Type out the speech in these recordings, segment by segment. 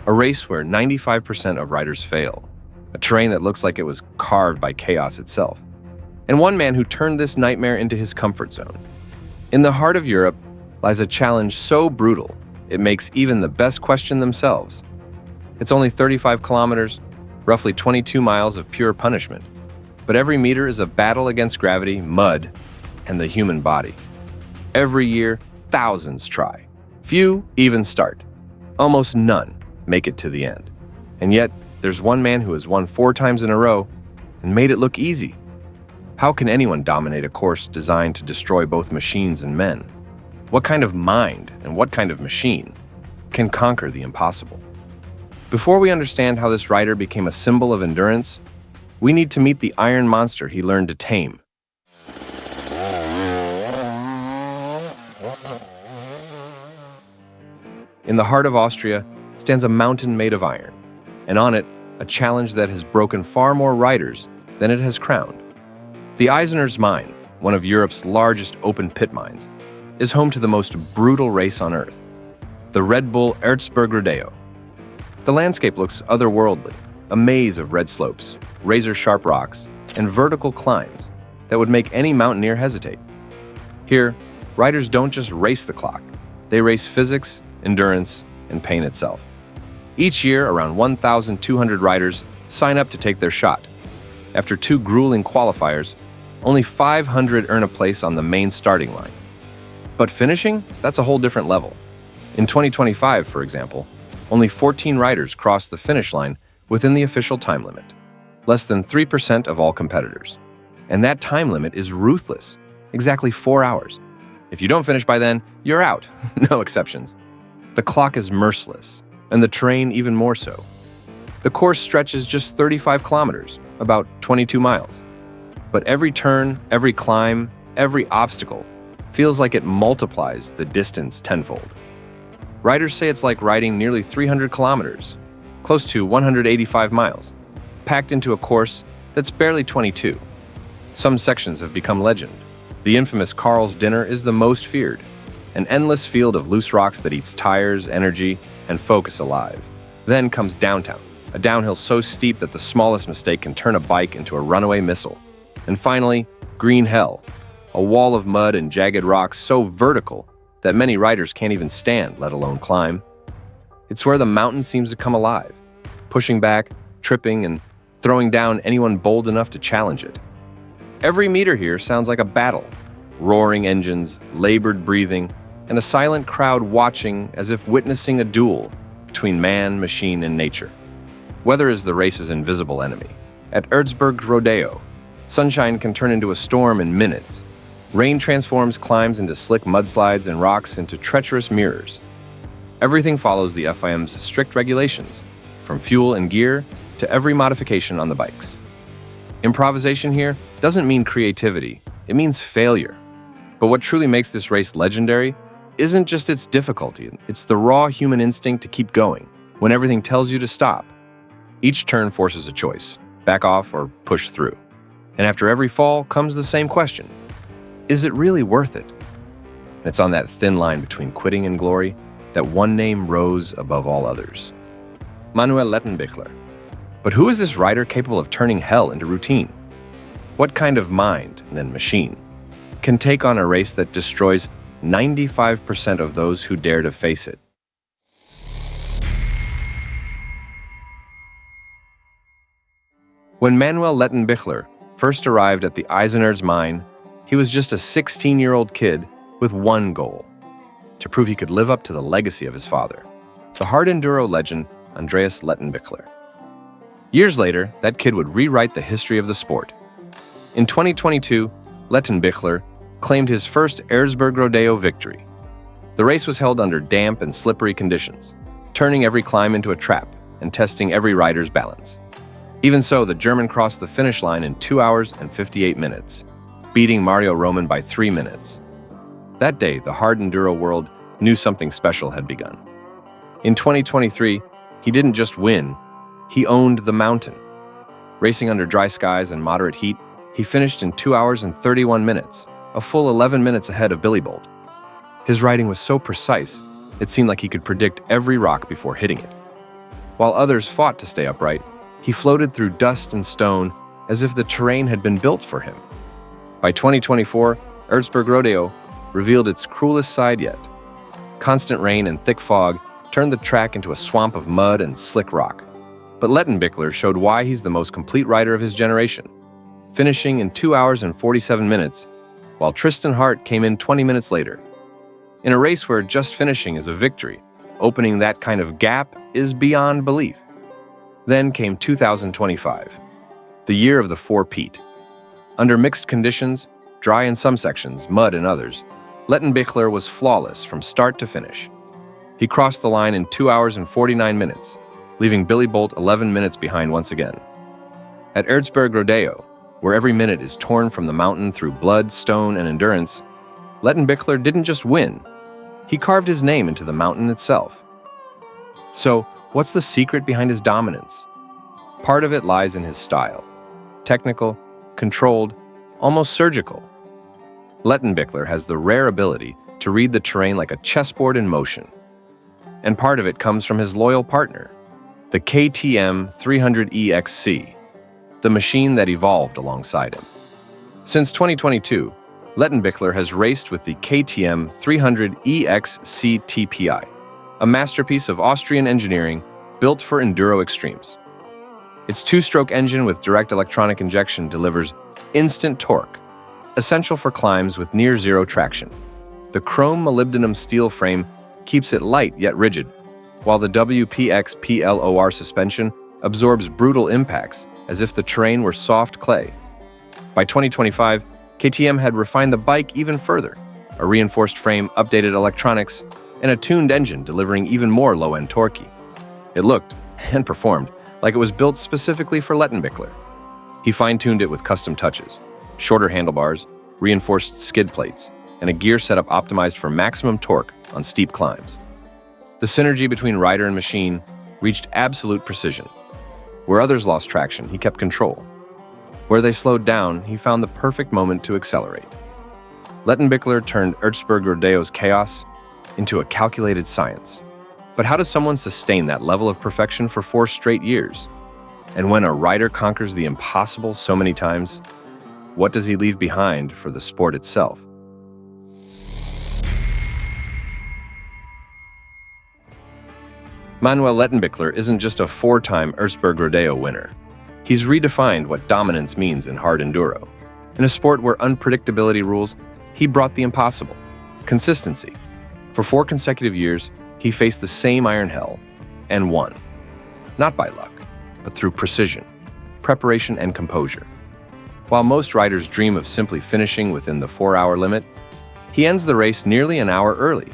A race where 95% of riders fail, a terrain that looks like it was carved by chaos itself, and one man who turned this nightmare into his comfort zone. In the heart of Europe lies a challenge so brutal, it makes even the best question themselves. It's only 35 kilometers, roughly 22 miles of pure punishment, but every meter is a battle against gravity, mud, and the human body. Every year, thousands try. Few even start. Almost none make it to the end. And yet, there's one man who has won 4 times in a row and made it look easy. How can anyone dominate a course designed to destroy both machines and men? What kind of mind and what kind of machine can conquer the impossible? Before we understand how this rider became a symbol of endurance, we need to meet the iron monster he learned to tame. In the heart of Austria stands a mountain made of iron, and on it, a challenge that has broken far more riders than it has crowned. The Eisenerz mine, one of Europe's largest open pit mines, is home to the most brutal race on Earth, the Red Bull Erzbergrodeo. The landscape looks otherworldly, a maze of red slopes, razor-sharp rocks, and vertical climbs that would make any mountaineer hesitate. Here, riders don't just race the clock, they race physics, endurance, and pain itself. Each year, around 1,200 riders sign up to take their shot. After 2 grueling qualifiers, only 500 earn a place on the main starting line. But finishing? That's a whole different level. In 2025, for example, only 14 riders crossed the finish line within the official time limit, less than 3% of all competitors. And that time limit is ruthless, exactly 4 hours. If you don't finish by then, you're out, no exceptions. The clock is merciless, and the terrain even more so. The course stretches just 35 kilometers, about 22 miles. But every turn, every climb, every obstacle feels like it multiplies the distance tenfold. Riders say it's like riding nearly 300 kilometers, close to 185 miles, packed into a course that's barely 22. Some sections have become legend. The infamous Carl's Dinner is the most feared, an endless field of loose rocks that eats tires, energy, and focus alive. Then comes Downtown, a downhill so steep that the smallest mistake can turn a bike into a runaway missile. And finally, Green Hell, a wall of mud and jagged rocks so vertical that many riders can't even stand, let alone climb. It's where the mountain seems to come alive, pushing back, tripping, and throwing down anyone bold enough to challenge it. Every meter here sounds like a battle, roaring engines, labored breathing, and a silent crowd watching as if witnessing a duel between man, machine, and nature. Weather is the race's invisible enemy. At Erzbergrodeo, sunshine can turn into a storm in minutes. Rain transforms climbs into slick mudslides and rocks into treacherous mirrors. Everything follows the FIM's strict regulations, from fuel and gear to every modification on the bikes. Improvisation here doesn't mean creativity, it means failure. But what truly makes this race legendary isn't just its difficulty, it's the raw human instinct to keep going when everything tells you to stop. Each turn forces a choice, back off or push through. And after every fall comes the same question: is it really worth it? And it's on that thin line between quitting and glory that one name rose above all others: Manuel Lettenbichler. But who is this rider capable of turning hell into routine? What kind of mind and machine can take on a race that destroys 95% of those who dare to face it? When Manuel Lettenbichler first arrived at the Eisenerz mine, he was just a 16-year-old kid with one goal: to prove he could live up to the legacy of his father, the hard enduro legend Andreas Lettenbichler. Years later, that kid would rewrite the history of the sport. In 2022, Lettenbichler claimed his first Erzbergrodeo victory. The race was held under damp and slippery conditions, turning every climb into a trap and testing every rider's balance. Even so, the German crossed the finish line in 2 hours and 58 minutes, beating Mario Roman by 3 minutes. That day, the hard enduro world knew something special had begun. In 2023, he didn't just win, he owned the mountain. Racing under dry skies and moderate heat, he finished in 2 hours and 31 minutes, a full 11 minutes ahead of Billy Bolt. His riding was so precise, it seemed like he could predict every rock before hitting it. While others fought to stay upright, he floated through dust and stone as if the terrain had been built for him. By 2024, Erzbergrodeo revealed its cruelest side yet. Constant rain and thick fog turned the track into a swamp of mud and slick rock. But Lettenbichler showed why he's the most complete rider of his generation, finishing in 2 hours and 47 minutes, while Tristan Hart came in 20 minutes later. In a race where just finishing is a victory, opening that kind of gap is beyond belief. Then came 2025, the year of the four-peat. Under mixed conditions, dry in some sections, mud in others, Lettenbichler was flawless from start to finish. He crossed the line in 2 hours and 49 minutes, leaving Billy Bolt 11 minutes behind once again. At Erzbergrodeo, where every minute is torn from the mountain through blood, stone, and endurance, Lettenbichler didn't just win, he carved his name into the mountain itself. So, what's the secret behind his dominance? Part of it lies in his style. Technical, controlled, almost surgical. Lettenbichler has the rare ability to read the terrain like a chessboard in motion. And part of it comes from his loyal partner, the KTM 300EXC, the machine that evolved alongside him. Since 2022, Lettenbichler has raced with the KTM 300EXC TPI, a masterpiece of Austrian engineering built for enduro extremes. Its two-stroke engine with direct electronic injection delivers instant torque, essential for climbs with near-zero traction. The chrome molybdenum steel frame keeps it light yet rigid, while the WPX PLOR suspension absorbs brutal impacts as if the terrain were soft clay. By 2025, KTM had refined the bike even further, a reinforced frame, updated electronics, and a tuned engine delivering even more low-end torque. It looked, and performed, like it was built specifically for Lettenbichler. He fine-tuned it with custom touches, shorter handlebars, reinforced skid plates, and a gear setup optimized for maximum torque on steep climbs. The synergy between rider and machine reached absolute precision. Where others lost traction, he kept control. Where they slowed down, he found the perfect moment to accelerate. Lettenbichler turned Erzbergrodeo's chaos into a calculated science. But how does someone sustain that level of perfection for 4 straight years? And when a rider conquers the impossible so many times, what does he leave behind for the sport itself? Manuel Lettenbichler isn't just a 4-time Erzbergrodeo winner. He's redefined what dominance means in hard enduro. In a sport where unpredictability rules, he brought the impossible: consistency. For 4 consecutive years, he faced the same iron hell and won. Not by luck, but through precision, preparation, and composure. While most riders dream of simply finishing within the 4-hour limit, he ends the race nearly an hour early.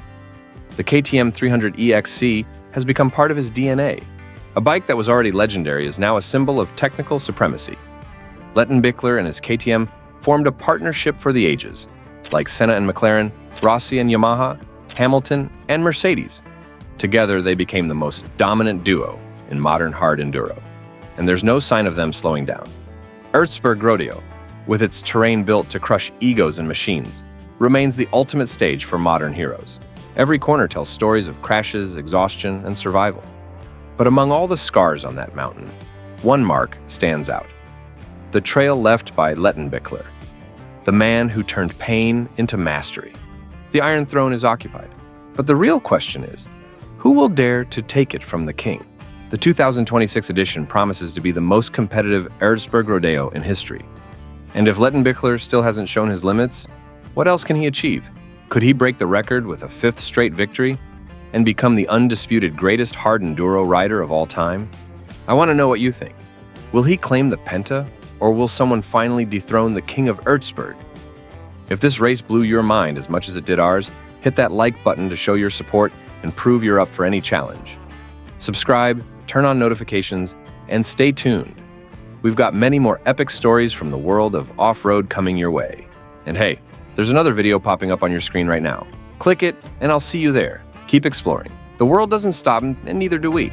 The KTM 300EXC has become part of his DNA. A bike that was already legendary is now a symbol of technical supremacy. Lettenbichler and his KTM formed a partnership for the ages, like Senna and McLaren, Rossi and Yamaha, Hamilton and Mercedes. Together, they became the most dominant duo in modern hard enduro, and there's no sign of them slowing down. Erzbergrodeo, with its terrain built to crush egos and machines, remains the ultimate stage for modern heroes. Every corner tells stories of crashes, exhaustion, and survival. But among all the scars on that mountain, one mark stands out: the trail left by Lettenbichler, the man who turned pain into mastery. The Iron Throne is occupied, but the real question is, who will dare to take it from the king? The 2026 edition promises to be the most competitive Erzbergrodeo in history. And if Lettenbichler still hasn't shown his limits, what else can he achieve? Could he break the record with a 5th straight victory and become the undisputed greatest hard enduro rider of all time? I want to know what you think. Will he claim the Penta, or will someone finally dethrone the King of Erzberg? If this race blew your mind as much as it did ours, hit that like button to show your support and prove you're up for any challenge. Subscribe, turn on notifications, and stay tuned. We've got many more epic stories from the world of off-road coming your way. And hey, there's another video popping up on your screen right now. Click it, and I'll see you there. Keep exploring. The world doesn't stop, and neither do we.